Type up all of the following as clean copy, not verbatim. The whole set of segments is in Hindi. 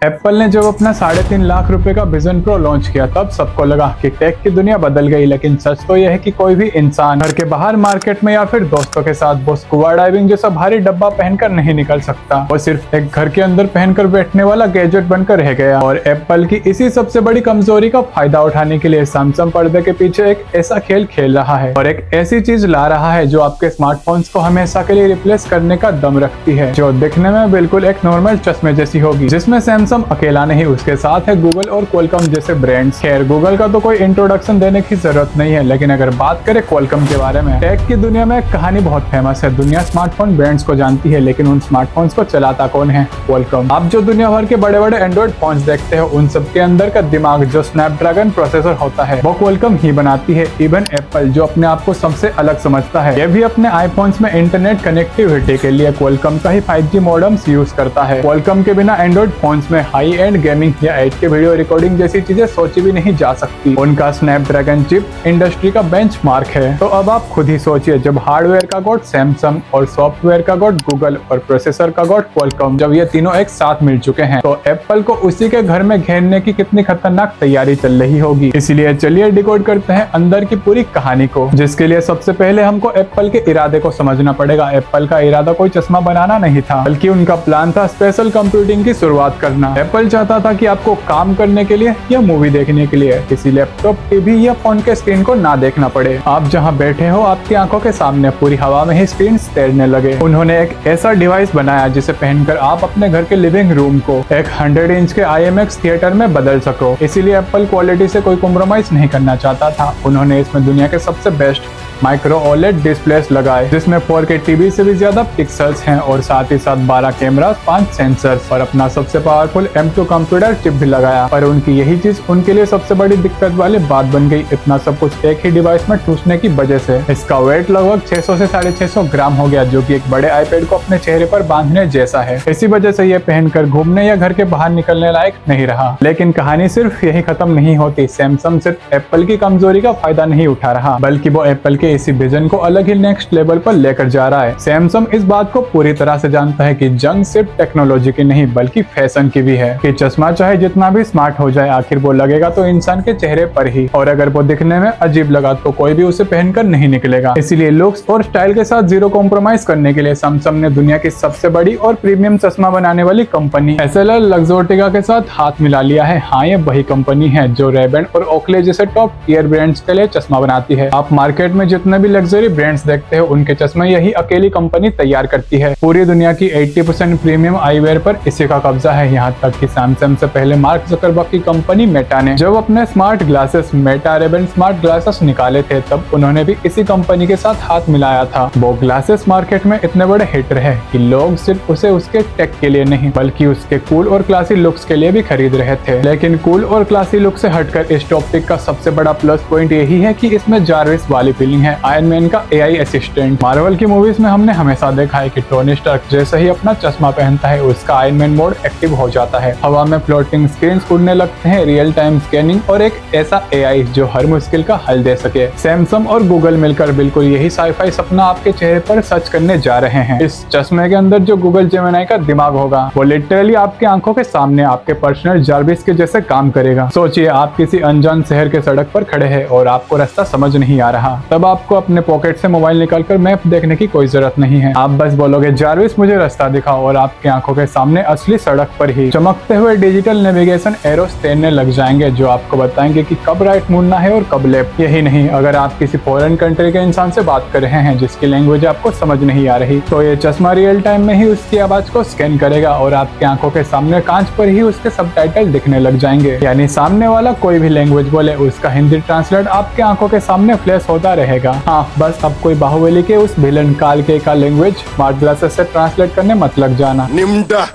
एप्पल ने जब अपना 3.5 लाख रुपए का विजन प्रो लॉन्च किया तब सबको लगा कि टेक की दुनिया बदल गई। लेकिन सच तो यह है कि कोई भी इंसान घर के बाहर मार्केट में या फिर दोस्तों के साथ वो स्कूबा डाइविंग जैसा भारी डब्बा पहनकर नहीं निकल सकता। वो सिर्फ एक घर के अंदर पहनकर बैठने वाला गैजेट बनकर रह गया। और एप्पल की इसी सबसे बड़ी कमजोरी का फायदा उठाने के लिए सैमसंग पर्दे के पीछे एक ऐसा खेल खेल रहा है और एक ऐसी चीज ला रहा है जो आपके स्मार्टफोन्स को हमेशा के लिए रिप्लेस करने का दम रखती है, जो दिखने में बिल्कुल एक नॉर्मल चश्मे जैसी होगी, जिसमें सैमसंग अकेला नहीं, उसके साथ है गूगल और क्वालकॉम जैसे ब्रांड्स। खैर, गूगल का तो कोई इंट्रोडक्शन देने की जरूरत नहीं है, लेकिन अगर बात करें क्वालकॉम के बारे में, टेक की दुनिया में एक कहानी बहुत फेमस है। दुनिया स्मार्टफोन ब्रांड्स को जानती है, लेकिन उन स्मार्टफोन्स को चलाता कौन है? क्वालकॉम। आप जो दुनिया भर के बड़े बड़े एंड्रॉइड फोन्स देखते हो, उन सब के अंदर का दिमाग जो स्नैपड्रैगन प्रोसेसर होता है, वो क्वालकॉम ही बनाती है। इवन एप्पल, जो अपने आप को सबसे अलग समझता है, ये भी अपने आईफोन्स में इंटरनेट कनेक्टिविटी के लिए क्वालकॉम का ही 5G मॉडेम्स यूज करता है। क्वालकॉम के बिना एंड्रॉइड फोन्स में हाई एंड गेमिंग या 8K वीडियो रिकॉर्डिंग जैसी चीजें सोची भी नहीं जा सकती। उनका स्नैपड्रैगन चिप इंडस्ट्री का बेंचमार्क है। तो अब आप खुद ही सोचिए, जब हार्डवेयर का गॉड सैमसंग और सॉफ्टवेयर का गॉड गूगल और प्रोसेसर का गॉड क्वालकॉम, जब ये तीनों एक साथ मिल चुके हैं, तो एप्पल को उसी के घर में घेरने की कितनी खतरनाक तैयारी चल रही होगी। इसलिए चलिए डिकोड करते हैं अंदर की पूरी कहानी को, जिसके लिए सबसे पहले हमको एप्पल के इरादे को समझना पड़ेगा। एप्पल का इरादा कोई चश्मा बनाना नहीं था, बल्कि उनका प्लान था स्पेशल कंप्यूटिंग की शुरुआत करना। एप्पल चाहता था कि आपको काम करने के लिए या मूवी देखने के लिए किसी लैपटॉप, टीवी या फोन के स्क्रीन को ना देखना पड़े। आप जहां बैठे हो, आपकी आंखों के सामने पूरी हवा में ही स्क्रीन तैरने लगे। उन्होंने एक ऐसा डिवाइस बनाया जिसे पहनकर आप अपने घर के लिविंग रूम को एक 100 इंच के IMAX थिएटर में बदल सको। इसीलिए एप्पल क्वालिटी से कोई कॉम्प्रोमाइज नहीं करना चाहता था। उन्होंने इसमें दुनिया के सबसे बेस्ट माइक्रो OLED डिस्प्लेस लगाए, जिसमें 4K टीवी से भी ज्यादा पिक्सल्स हैं और साथ ही साथ 12 कैमरास, 5 सेंसर्स और अपना सबसे पावरफुल M2 कंप्यूटर चिप भी लगाया। पर उनकी यही चीज उनके लिए सबसे बड़ी दिक्कत वाली बात बन गई, इतना सब कुछ एक ही डिवाइस में ठूसने की वजह से। इसका वेट लगभग 600 से 650 ग्राम हो गया, जो कि एक बड़े आईपैड को अपने चेहरे पर बांधने जैसा है। इसी वजह से यह पहनकर घूमने या घर के बाहर निकलने लायक नहीं रहा। लेकिन कहानी सिर्फ यही खत्म नहीं होती। सैमसंग सिर्फ एप्पल की कमजोरी का फायदा नहीं उठा रहा, बल्कि वो एप्पल के इसी विजन को अलग ही नेक्स्ट लेवल पर लेकर जा रहा है। सैमसंग इस बात को पूरी तरह से जानता है कि जंग सिर्फ टेक्नोलॉजी की नहीं, बल्कि फैशन की भी है। कि चश्मा चाहे जितना भी स्मार्ट हो जाए, आखिर वो लगेगा तो इंसान के चेहरे पर ही, और अगर वो दिखने में अजीब लगा तो कोई भी उसे पहनकर नहीं निकलेगा। इसीलिए लुक्स और स्टाइल के साथ जीरो कॉम्प्रोमाइज करने के लिए सैमसंग ने दुनिया की सबसे बड़ी और प्रीमियम चश्मा बनाने वाली कंपनी SLR लक्सोटिका के साथ हाथ मिला लिया है। हाँ, ये वही कंपनी है जो रेबन और ओकले जैसे टॉप टियर ब्रांड्स के लिए चश्मा बनाती है। आप मार्केट में जितने भी लग्जरी ब्रांड्स देखते हो, उनके चश्मे यही अकेली कंपनी तैयार करती है। पूरी दुनिया की 80% प्रीमियम आईवेयर पर इसी का कब्जा है। यहाँ तक कि सैमसंग से पहले मार्क जकरबर्ग की कंपनी मेटा ने जब अपने smart glasses Meta Ray-Ban smart glasses निकाले थे, तब उन्होंने भी इसी कंपनी के साथ हाथ मिलाया था। वो ग्लासेस मार्केट में इतने बड़े हिट रहे कि लोग सिर्फ उसे उसके टेक के लिए नहीं, बल्कि उसके कूल और क्लासी लुक्स के लिए भी खरीद रहे थे। लेकिन कूल और क्लासी लुक से हटकर इस टॉपिक का सबसे बड़ा प्लस पॉइंट यही है कि इसमें जार्विस वाली फीलिंग है, आयरन मैन का AI असिस्टेंट। मार्वल की मूवीज में हमने हमेशा देखा है कि टोनी स्टार्क जैसे ही अपना चश्मा पहनता है, उसका आयरन मैन मोड एक्टिव हो जाता है। हवा में फ्लोटिंग स्क्रीन उड़ने लगते हैं, रियल टाइम स्कैनिंग और एक ऐसा AI जो हर मुश्किल का हल दे सके। सैमसंग और गूगल मिलकर बिल्कुल यही साईफाई सपना आपके चेहरे पर सच करने जा रहे हैं। इस चश्मे के अंदर जो गूगल जेमिनी का दिमाग होगा, वो लिटरली आपके आंखों के सामने आपके पर्सनल जार्विस के जैसे काम करेगा। सोचिए, आप किसी अनजान शहर के सड़क पर खड़े हैं और आपको रास्ता समझ नहीं आ रहा। तब आपको अपने पॉकेट से मोबाइल निकालकर मैप देखने की कोई जरूरत नहीं है। आप बस बोलोगे जार्विस मुझे रास्ता दिखाओ, और आपकी आंखों के सामने असली सड़क पर ही चमकते हुए डिजिटल नेविगेशन एरोस तैरने लग जाएंगे, जो आपको बताएंगे कि कब राइट मुड़ना है और कब लेफ्ट। यही नहीं, अगर आप किसी फॉरेन कंट्री के इंसान से बात कर रहे हैं जिसकी लैंग्वेज आपको समझ नहीं आ रही, तो ये चश्मा रियल टाइम में ही उसकी आवाज को स्कैन करेगा और आपकी आंखों के सामने कांच पर ही उसके सबटाइटल दिखने लग जाएंगे। यानी सामने वाला कोई भी लैंग्वेज बोले, उसका हिंदी ट्रांसलेट आपके आंखों के सामने फ्लैश होता रहेगा। हाँ, बस अब कोई बाहुबली के उस विलन कालके का लैंग्वेज स्मार्ट ग्लासेस से ट्रांसलेट करने मत लग जाना। निम्डा,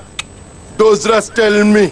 those rest tell me.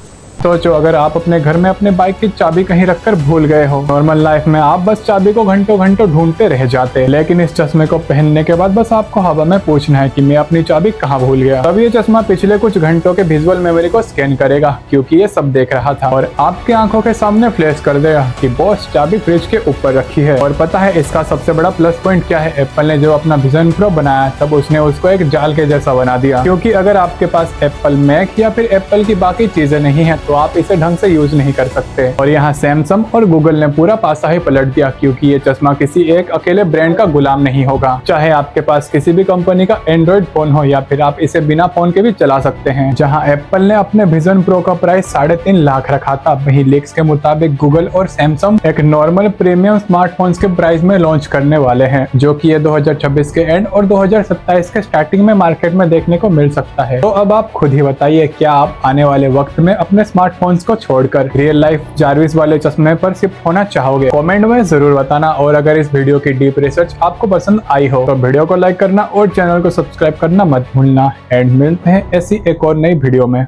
सोचो अगर आप अपने घर में अपने बाइक की चाबी कहीं रखकर भूल गए हो। नॉर्मल लाइफ में आप बस चाबी को घंटों घंटों ढूंढते रह जाते, लेकिन इस चश्मे को पहनने के बाद बस आपको हवा में पूछना है कि मैं अपनी चाबी कहाँ भूल गया। तब ये चश्मा पिछले कुछ घंटों के विजुअल मेमोरी को स्कैन करेगा, क्योंकि ये सब देख रहा था, और आपकी आंखों के सामने फ्लैश कर देगा कि बॉस चाबी फ्रिज के ऊपर रखी है। और पता है इसका सबसे बड़ा प्लस पॉइंट क्या है? एप्पल ने जो अपना विजन प्रो बनाया तब उसने उसको एक जाल के जैसा बना दिया, क्योंकि अगर आपके पास एप्पल मैक या फिर एप्पल की बाकी चीजें नहीं है तो आप इसे ढंग से यूज नहीं कर सकते। और यहाँ सैमसंग और गूगल ने पूरा पासा ही पलट दिया, क्योंकि ये चश्मा किसी एक अकेले ब्रांड का गुलाम नहीं होगा। चाहे आपके पास किसी भी कंपनी का एंड्रॉइड फोन हो या फिर आप इसे बिना फोन के भी चला सकते हैं। जहां एप्पल ने अपने विजन प्रो का प्राइस 3.5 लाख रखा था, वहीं लीक्स के मुताबिक गूगल और सैमसंग एक नॉर्मल प्रीमियम स्मार्टफोन्स के प्राइस में लॉन्च करने वाले हैं, जो कि ये 2026 के एंड और 2027 के स्टार्टिंग में मार्केट में देखने को मिल सकता है। तो अब आप खुद ही बताइए, क्या आप आने वाले वक्त में अपने स्मार्टफोन्स को छोड़कर रियल लाइफ जारविस वाले चश्मे पर शिफ्ट होना चाहोगे? कमेंट में जरूर बताना। और अगर इस वीडियो की डीप रिसर्च आपको पसंद आई हो तो वीडियो को लाइक करना और चैनल को सब्सक्राइब करना मत भूलना। एंड मिलते हैं ऐसी एक और नई वीडियो में।